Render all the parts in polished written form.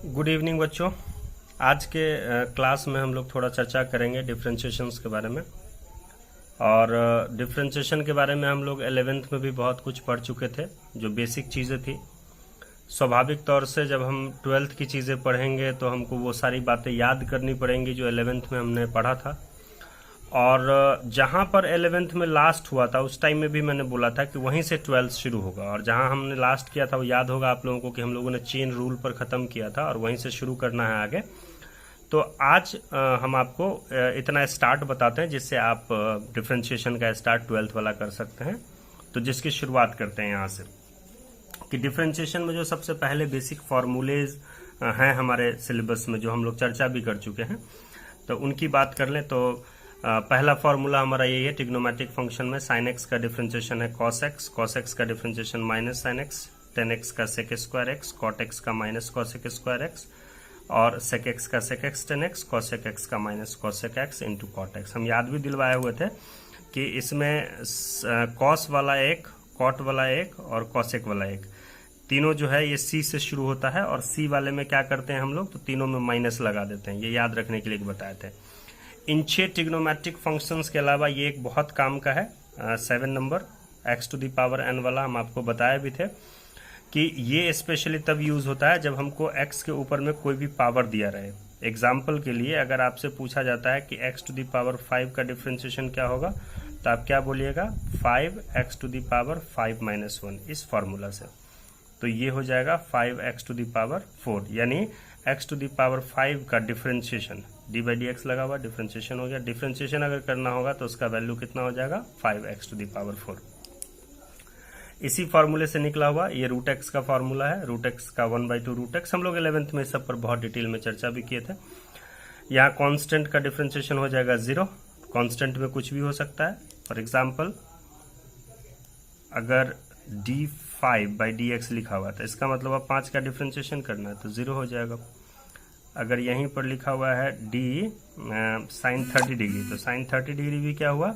Good evening बच्चों। आज के क्लास में हम लोग थोड़ा चर्चा करेंगे डिफरेंशिएशंस के बारे में। और डिफरेंशिएशन के बारे में हम लोग 11th में भी बहुत कुछ पढ़ चुके थे, जो बेसिक चीज़ें थी। स्वाभाविक तौर से जब हम 12th की चीज़ें पढ़ेंगे तो हमको वो सारी बातें याद करनी पड़ेंगी जो 11th में हमने पढ़ा था। और जहाँ पर 11th में लास्ट हुआ था उस टाइम में भी मैंने बोला था कि वहीं से 12th शुरू होगा। और जहाँ हमने लास्ट किया था वो याद होगा आप लोगों को कि हम लोगों ने चेन रूल पर ख़त्म किया था और वहीं से शुरू करना है आगे। तो आज हम आपको इतना स्टार्ट बताते हैं जिससे आप डिफरेंशिएशन का स्टार्ट 12th वाला कर सकते हैं। तो जिसकी शुरुआत करते हैं यहाँ से कि डिफरेंशिएशन में जो सबसे पहले बेसिक फार्मूलेज हैं हमारे सिलेबस में, जो हम लोग चर्चा भी कर चुके हैं, तो उनकी बात कर लें तो पहला फार्मूला हमारा यही है। ट्रिग्नोमेट्रिक फंक्शन में साइन एक्स का डिफरेंशिएशन है कॉस एक्स, कॉस एक्स का differentiation minus sine x, tan x का sec square x, cot x का माइनस कॉसेक स्क्वायर एक्स, और सेक एक्स का sec x tan x, cosec x का minus cosec x into cot x. हम याद भी दिलवाए हुए थे कि इसमें कॉस वाला एक, कॉट वाला एक और कॉसेक वाला एक, तीनों जो है ये सी से शुरू होता है। और सी वाले में क्या करते हैं हम लोग, तो तीनों में माइनस लगा देते हैं। ये याद रखने के लिए बताए थे। इन 6 ट्रिग्नोमेट्रिक फंक्शंस के अलावा ये एक बहुत काम का है 7 number x to the power n वाला। हम आपको बताए भी थे कि ये स्पेशली तब यूज होता है जब हमको x के ऊपर में कोई भी पावर दिया रहे। एग्जाम्पल के लिए अगर आपसे पूछा जाता है कि x टू द पावर 5 का डिफरेंशिएशन क्या होगा, तो आप क्या बोलिएगा, 5x to the power 5 minus 1 इस फॉर्मूला से। तो ये हो जाएगा 5x टू द पावर 4, यानी x टू द पावर 5 का differentiation, D by D x लगा हुआ, डिफरेंशिएशन हो गया। डिफरेंशिएशन अगर करना होगा तो उसका वैल्यू कितना हो जाएगा, 5x टू द पावर 4। इसी फॉर्मूले से निकला हुआ ये रूट एक्स का फॉर्मूला है। रूट एक्स का 1/2 रूट एक्स। हम लोग 11th में इस सब पर बहुत डिटेल में चर्चा भी किए थे। यहाँ कांस्टेंट का डिफरेंशिएशन हो जाएगा 0। कांस्टेंट में कुछ भी हो सकता है। फॉर एग्जाम्पल अगर d5/dx लिखा हुआ था, इसका मतलब अब 5 का डिफरेंशिएशन करना है तो 0 हो जाएगा। अगर यहीं पर लिखा हुआ है d साइन 30 डिग्री, तो साइन 30 डिग्री भी क्या हुआ,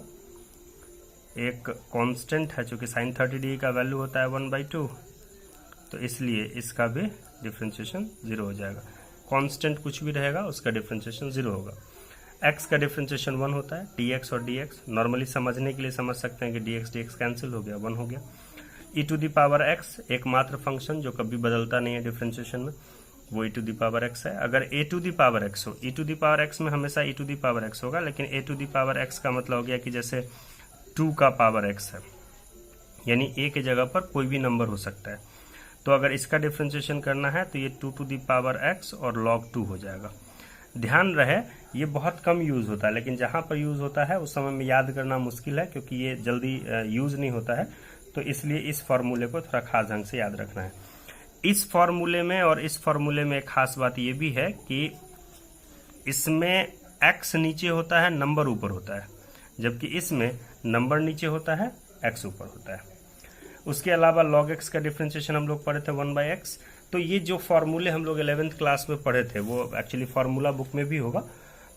एक कांस्टेंट है। चूंकि साइन 30 डिग्री का वैल्यू होता है 1/2, तो इसलिए इसका भी डिफरेंशिएशन 0 हो जाएगा। कांस्टेंट कुछ भी रहेगा उसका डिफरेंशिएशन 0 होगा। x का डिफरेंशिएशन 1 होता है। dx और dx नॉर्मली समझने के लिए समझ सकते हैं कि dx dx कैंसिल हो गया, 1 हो गया। e to the power x एकमात्र फंक्शन जो कभी बदलता नहीं है डिफरेंशिएशन में, वो e to the power x है। अगर a to the power x हो, e to the power x में हमेशा e to the power x होगा, लेकिन a to the power x का मतलब हो गया कि जैसे 2 का पावर x है, यानी a के जगह पर कोई भी नंबर हो सकता है। तो अगर इसका डिफरेंशिएशन करना है तो ये 2 टू द पावर x और log 2 हो जाएगा। ध्यान रहे ये बहुत कम यूज होता है, लेकिन जहां पर यूज होता है उस समय में याद करना मुश्किल है क्योंकि ये जल्दी यूज नहीं होता है। तो इसलिए इस फॉर्मूले को थोड़ा खास ढंग से याद रखना है। इस फॉर्मूले में और इस फॉर्मूले में एक खास बात ये भी है कि इसमें x नीचे होता है, नंबर ऊपर होता है, जबकि इसमें नंबर नीचे होता है, x ऊपर होता है। उसके अलावा log x का डिफरेंशिएशन हम लोग पढ़े थे 1/x। तो ये जो फॉर्मूले हम लोग 11th क्लास में पढ़े थे वो एक्चुअली फॉर्मूला बुक में भी होगा।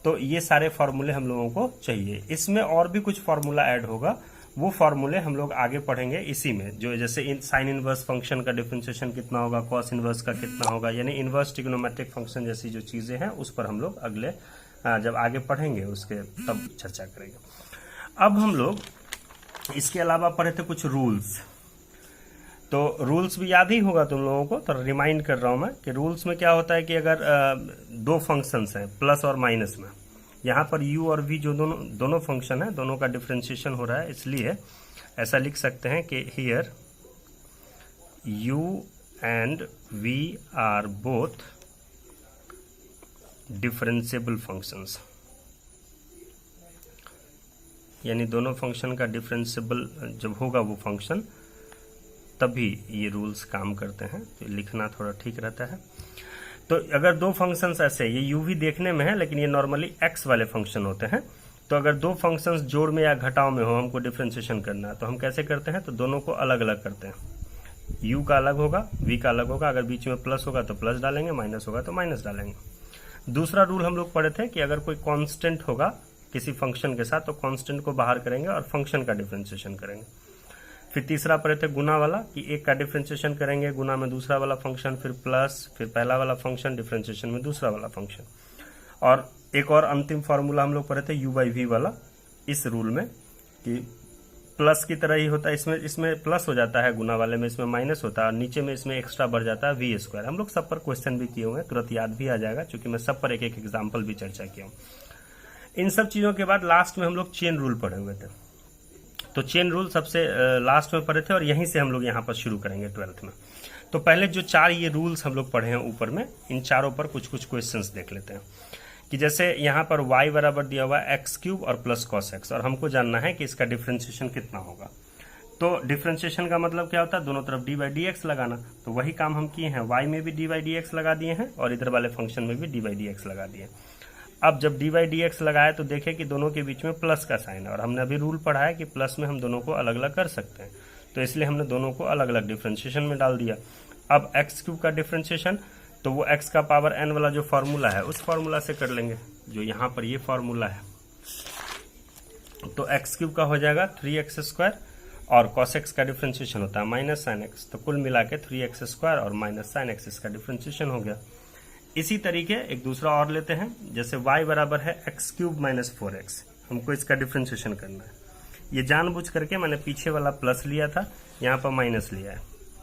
तो ये सारे फॉर्मूले हम लोगों को चाहिए। इसमें और भी कुछ फॉर्मूला ऐड होगा, वो फॉर्मूले हम लोग आगे पढ़ेंगे इसी में। जो जैसे साइन इनवर्स फंक्शन का डिफरेंशिएशन कितना होगा, कॉस इनवर्स का कितना होगा, यानी इनवर्स ट्रिग्नोमेट्रिक फंक्शन जैसी जो चीजें हैं उस पर हम लोग अगले जब आगे पढ़ेंगे उसके तब चर्चा करेंगे। अब हम लोग इसके अलावा पढ़े थे कुछ रूल्स। तो रूल्स भी याद ही होगा तुम लोगों को, तो रिमाइंड कर रहा हूं मैं कि रूल्स में क्या होता है कि अगर दो फंक्शंस हैं प्लस और माइनस में, यहाँ पर u और v जो दोनों फंक्शन है, दोनों का डिफरेंशिएशन हो रहा है, इसलिए ऐसा लिख सकते हैं कि here u and v are both differentiable functions, यानी दोनों फंक्शन का डिफरेंशिएबल जब होगा वो फंक्शन, तभी ये रूल्स काम करते हैं। तो लिखना थोड़ा ठीक रहता है। तो अगर दो फंक्शंस ऐसे, ये u भी देखने में है लेकिन ये नॉर्मली x वाले फंक्शन होते हैं। तो अगर दो फंक्शंस जोड़ में या घटाव में हो, हमको डिफरेंशिएशन करना है, तो हम कैसे करते हैं, तो दोनों को अलग अलग करते हैं। u का अलग होगा, v का अलग होगा। अगर बीच में प्लस होगा तो प्लस डालेंगे, माइनस होगा तो माइनस डालेंगे। दूसरा रूल हम लोग पढ़े थे कि अगर कोई कांस्टेंट होगा किसी फंक्शन के साथ तो कांस्टेंट को बाहर करेंगे और फंक्शन का डिफरेंशिएशन करेंगे। फिर तीसरा पढ़े थे गुना वाला, कि एक का डिफ्रेंशिएशन करेंगे गुना में दूसरा वाला फंक्शन, फिर प्लस, फिर पहला वाला फंक्शन डिफ्रेंशिएशन में दूसरा वाला फंक्शन। और एक और अंतिम फार्मूला हम लोग पढ़े थे u बाई वी वाला, इस रूल में कि प्लस की तरह ही होता है, इसमें प्लस हो जाता है गुना वाले में, इसमें माइनस होता है, और नीचे में इसमें एक्स्ट्रा बढ़ जाता है वी स्क्वायर। हम लोग सब पर क्वेश्चन भी किए हुए हैं, तुरंत याद भी आ जाएगा, क्योंकि मैं सब पर एक एक एग्जाम्पल भी चर्चा किया हूँ। इन सब चीजों के बाद लास्ट में हम लोग चेन रूल पढ़े हुए थे, तो चेन रूल सबसे लास्ट में पढ़े थे, और यहीं से हम लोग यहाँ पर शुरू करेंगे 12th में। तो पहले जो 4 ये रूल्स हम लोग पढ़े हैं ऊपर में, इन चारों पर कुछ कुछ क्वेश्चंस देख लेते हैं। कि जैसे यहाँ पर y बराबर दिया हुआ है एक्स क्यूब और प्लस कॉस एक्स, और हमको जानना है कि इसका डिफ्रेंशिएशन कितना होगा। तो डिफ्रेंशिएशन का मतलब क्या होता है, दोनों तरफ डी बाई डी एक्स लगाना। तो वही काम हम किए हैं, y में भी डी बाई डी एक्स लगा दिए हैं, और इधर वाले फंक्शन में भी डी बाई डी एक्स लगा दिए। अब जब डी बाई डी एक्स लगाए तो देखे कि दोनों के बीच में प्लस का साइन है, और हमने अभी रूल पढ़ा है कि प्लस में हम दोनों को अलग अलग कर सकते हैं, तो इसलिए हमने दोनों को अलग अलग डिफ्रेंशिएशन में डाल दिया। अब एक्स क्यूब का डिफ्रेंशिएशन, तो वो x का पावर n वाला जो फॉर्मूला है उस फॉर्मूला से कर लेंगे, जो यहाँ पर ये फॉर्मूला है। तो एक्स क्यूब का हो जाएगा 3x स्क्वायर, और cos x का डिफ्रेंशिएशन होता है माइनस साइन एक्स, तो कुल मिला के 3x स्क्वायर और माइनस साइन एक्स इसका डिफ्रेंशिएशन हो गया। इसी तरीके एक दूसरा और लेते हैं, जैसे y बराबर है एक्स क्यूब माइनस 4x, हमको इसका डिफ्रेंशिएशन करना है। ये जानबूझ करके मैंने पीछे वाला प्लस लिया था, यहाँ पर माइनस लिया है,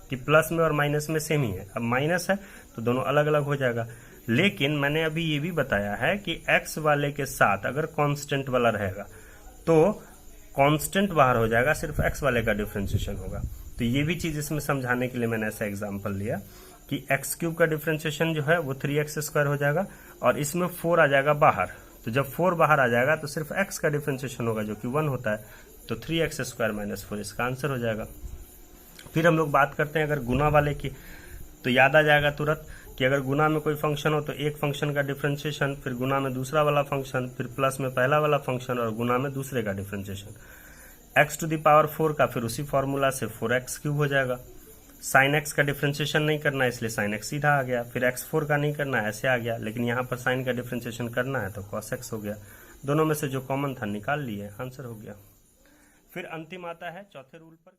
कि प्लस में और माइनस में सेम ही है। अब माइनस है तो दोनों अलग अलग हो जाएगा, लेकिन मैंने अभी ये भी बताया है कि x वाले के साथ अगर कांस्टेंट वाला रहेगा तो कांस्टेंट बाहर हो जाएगा, सिर्फ x वाले का डिफ्रेंशिएशन होगा। तो ये भी चीज इसमें समझाने के लिए मैंने ऐसा एग्जांपल लिया कि एक्स क्यूब का डिफ्रेंशिएशन जो है वो 3x स्क्वायर हो जाएगा, और इसमें 4 आ जाएगा बाहर। तो जब 4 बाहर आ जाएगा तो सिर्फ x का डिफ्रेंशिएशन होगा, जो कि 1 होता है, तो 3x स्क्वायर माइनस 4 इसका आंसर हो जाएगा। फिर हम लोग बात करते हैं अगर गुना वाले की, तो याद आ जाएगा तुरंत कि अगर गुना में कोई फंक्शन हो तो एक फंक्शन का डिफ्रेंशिएशन, फिर गुना में दूसरा वाला फंक्शन, फिर प्लस में पहला वाला फंक्शन, और गुना में दूसरे का differentiation. x to the power 4 का फिर उसी फॉर्मूला से 4x क्यूब हो जाएगा। साइन x का डिफ्रेंशिएशन नहीं करना है, इसलिए साइन x सीधा आ गया। फिर x4 का नहीं करना है, ऐसे आ गया, लेकिन यहाँ पर साइन का डिफ्रेंशिएशन करना है तो cos x हो गया। दोनों में से जो कॉमन था निकाल लिए, आंसर हो गया। फिर अंतिम आता है चौथे रूल पर।